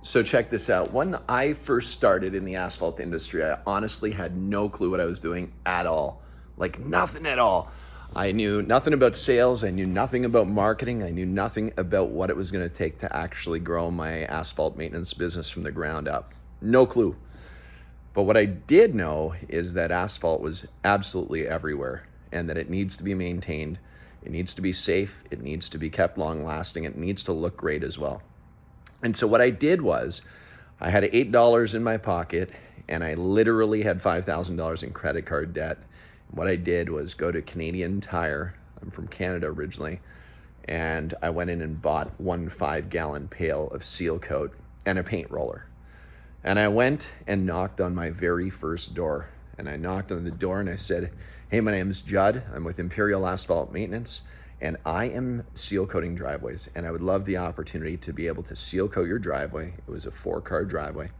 So check this out. When I first started in the asphalt industry, I honestly had no clue what I was doing at all. Like nothing at all. I knew nothing about sales. I knew nothing about marketing. I knew nothing about what it was going to take to actually grow my asphalt maintenance business from the ground up. No clue. But what I did know is that asphalt was absolutely everywhere and that it needs to be maintained. It needs to be safe. It needs to be kept long lasting. It needs to look great as well. And so what I did was I had $8 in my pocket and I literally had $5,000 in credit card debt. What I did was go to Canadian Tire. I'm from Canada originally. And I went in and bought 1 5-gallon pail of Sealcoat and a paint roller. And I went and knocked on my very first door. And I knocked on the door and I said, "Hey, my name's Judd. I'm with Imperial Asphalt Maintenance. And I am seal coating driveways, and I would love the opportunity to be able to seal coat your driveway." It was a 4-car driveway,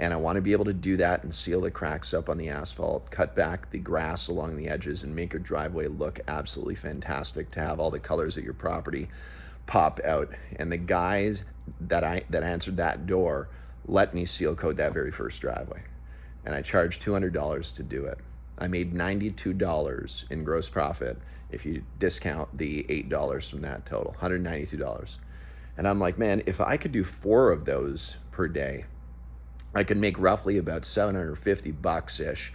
and I want to be able to do that and seal the cracks up on the asphalt, cut back the grass along the edges, and make your driveway look absolutely fantastic to have all the colors of your property pop out. And the guys that answered that door let me seal coat that very first driveway, and I charged $200 to do it. I made $92 in gross profit if you discount the $8 from that total, $192. And I'm like, man, if I could do 4 of those per day, I could make roughly about $750-ish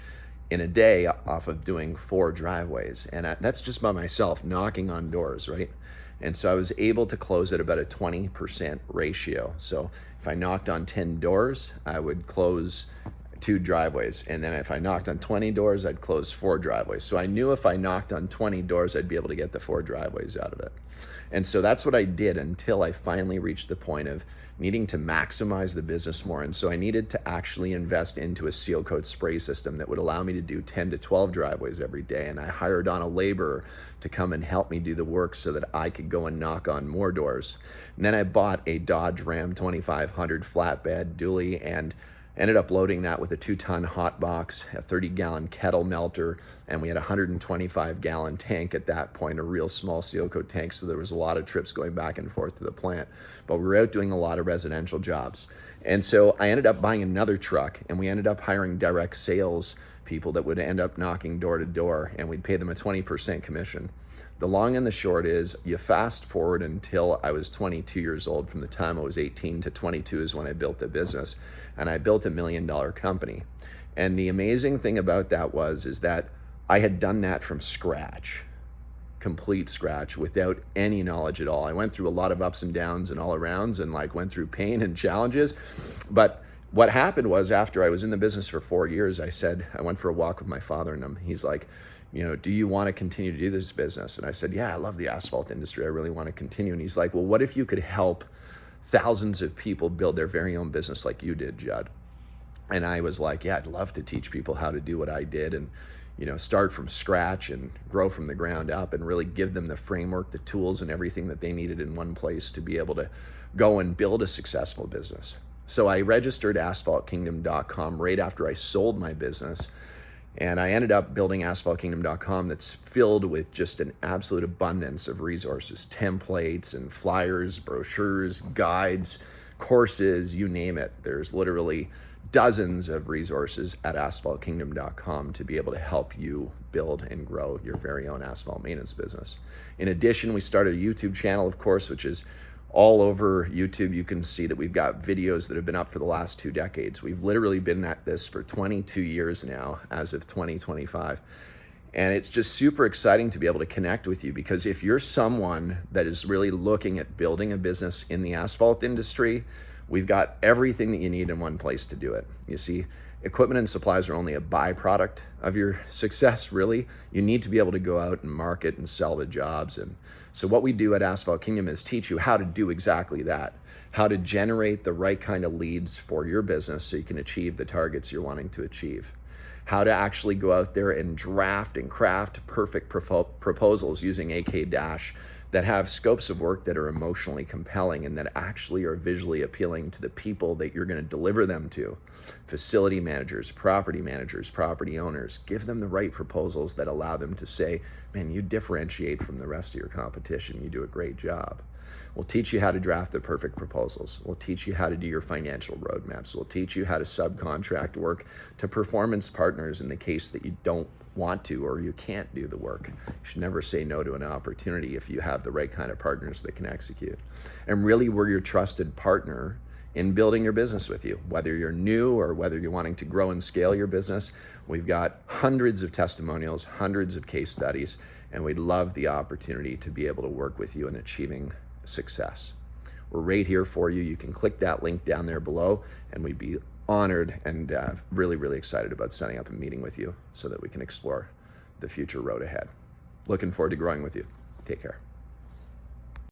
in a day off of doing 4 driveways. And that's just by myself knocking on doors, right? And so I was able to close at about a 20% ratio. So if I knocked on 10 doors, I would close 2 driveways. And then if I knocked on 20 doors, I'd close 4 driveways. So I knew if I knocked on 20 doors, I'd be able to get the 4 driveways out of it. And so that's what I did until I finally reached the point of needing to maximize the business more. And so I needed to actually invest into a seal coat spray system that would allow me to do 10 to 12 driveways every day. And I hired on a laborer to come and help me do the work so that I could go and knock on more doors. And then I bought a Dodge Ram 2500 flatbed dually and ended up loading that with a 2-ton hot box, a 30-gallon kettle melter, and we had a 125-gallon tank at that point, a real small seal coat tank, so there was a lot of trips going back and forth to the plant. But we were out doing a lot of residential jobs. And so I ended up buying another truck, and we ended up hiring direct sales people that would end up knocking door to door, and we'd pay them a 20% commission. The long and the short is, you fast forward until I was 22 years old. From the time I was 18 to 22 is when I built the business, and I built $1 million company. And the amazing thing about that is that I had done that from scratch, complete scratch, without any knowledge at all. I went through a lot of ups and downs and all arounds, and went through pain and challenges. But what happened was, after I was in the business for 4 years, I went for a walk with my father, and he's like, "Do you want to continue to do this business?" And I said, "Yeah, I love the asphalt industry. I really want to continue." And he's like, "Well, what if you could help thousands of people build their very own business like you did, Judd?" And I was like, "Yeah, I'd love to teach people how to do what I did and, start from scratch and grow from the ground up and really give them the framework, the tools, and everything that they needed in one place to be able to go and build a successful business." So I registered asphaltkingdom.com right after I sold my business. And I ended up building asphaltkingdom.com that's filled with just an absolute abundance of resources, templates and flyers, brochures, guides, courses, you name it. There's literally dozens of resources at asphaltkingdom.com to be able to help you build and grow your very own asphalt maintenance business. In addition, we started a YouTube channel, of course, which is all over YouTube. You can see that we've got videos that have been up for the last 2 decades. We've literally been at this for 22 years now, as of 2025. And it's just super exciting to be able to connect with you, because if you're someone that is really looking at building a business in the asphalt industry, we've got everything that you need in one place to do it. You see, equipment and supplies are only a byproduct of your success, really. You need to be able to go out and market and sell the jobs. And so what we do at Asphalt Kingdom is teach you how to do exactly that, how to generate the right kind of leads for your business so you can achieve the targets you're wanting to achieve, how to actually go out there and draft and craft perfect proposals using AK Dash that have scopes of work that are emotionally compelling and that actually are visually appealing to the people that you're going to deliver them to. Facility managers, property owners, give them the right proposals that allow them to say, "Man, you differentiate from the rest of your competition. You do a great job." We'll teach you how to draft the perfect proposals. We'll teach you how to do your financial roadmaps. We'll teach you how to subcontract work to performance partners in the case that you don't want to or you can't do the work. You should never say no to an opportunity if you have the right kind of partners that can execute. And really, we're your trusted partner in building your business with you. Whether you're new or whether you're wanting to grow and scale your business, we've got hundreds of testimonials, hundreds of case studies, and we'd love the opportunity to be able to work with you in achieving success. We're right here for you. You can click that link down there below, and we'd be honored and really, really excited about setting up a meeting with you so that we can explore the future road ahead. Looking forward to growing with you. Take care.